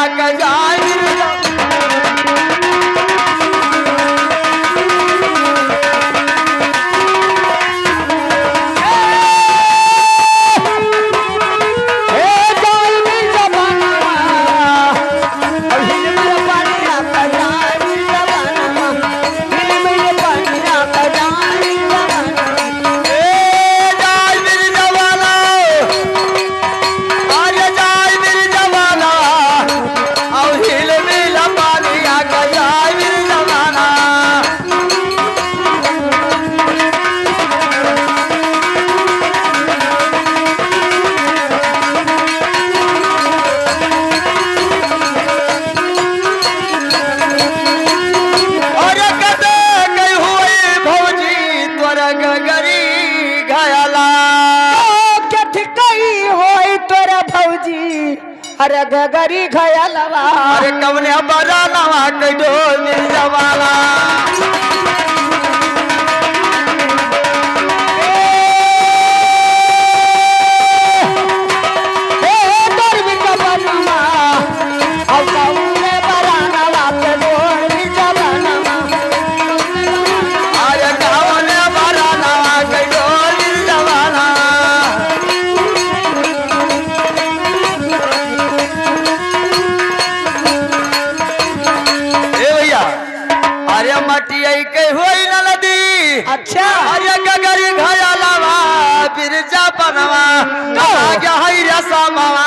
आके जाए अरे गगरी खयालवा अरे कवने बड़ा नवा कई डोल जवाला अच्छा अरे गगरी घयालवा बिरजा बनवा गया है रसा मावा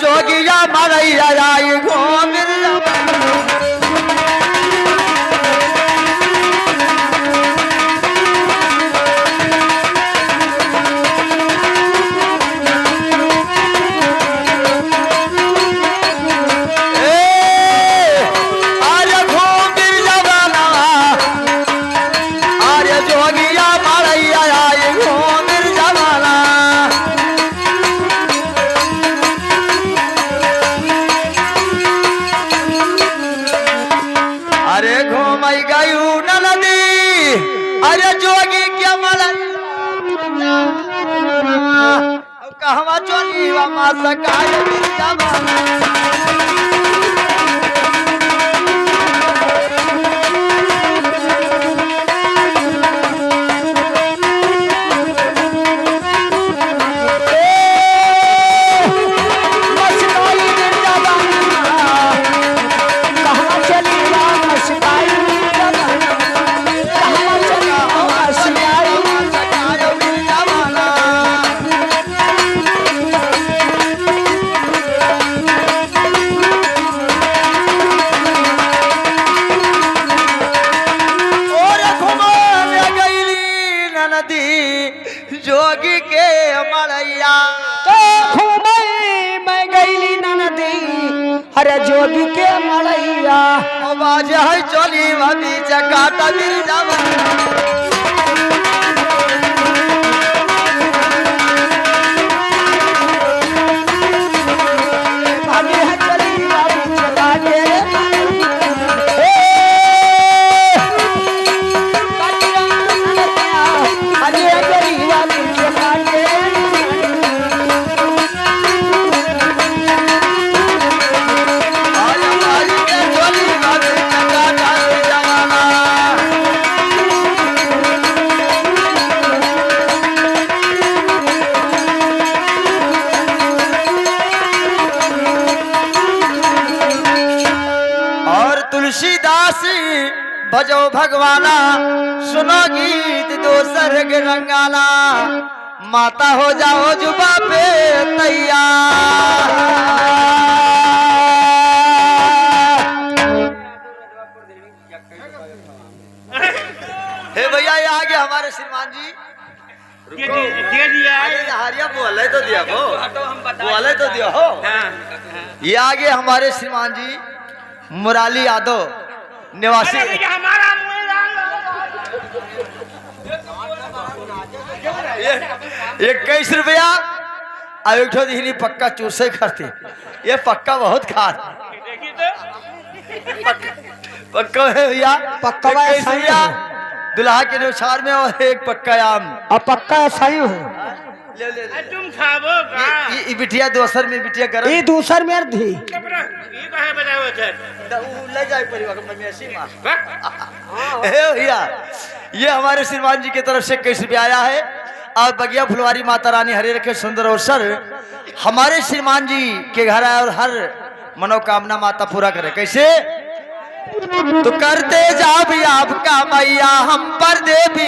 जोगिया मरैया आई घूम अरे जोगी क्या मला कहवा चोरी मा सकाय जोगी के मलैया तो घूमई मैं गईली ननदी अरे जोगी के मलैया आवाज है चली वही चकाता मिल जावा तुलसीदास भजो भगवाना सुनो गीत दो सर्ग रंगाना माता हो जाओ जुबा पे तैयार। हे भैया ये आ गए हमारे श्रीमान जी। अरे हारिया बोले तो दिया वो, बोले तो दिया हो। ये आ गए हमारे श्रीमान जी मुराली यादव निवासी। ये 21 रुपया अयोठो दीनी पक्का चूसे खाते। ये पक्का बहुत खा पक्का है भैया। पक्का 21 सही रुपया है। दुल्हा के न्योछार में और एक पक्का आम। अब पक्का सही है। ले ले ले। तुम खाबो का ये बिटिया दोसर में बिटिया गरम ये दूसर में धी ये काहे बताओ थे ले जाए परिवार को मम्मी ऐसी मां। हे भैया ये हमारे श्रीमान जी की तरफ से 21 रुपया आया है। और बगिया फुलवारी माता रानी हरे रखे सुंदर अवसर हमारे श्रीमान जी के घर आए और हर मनोकामना माता पूरा करे। कैसे तो करते जा भी आपका मैया हम पर देवी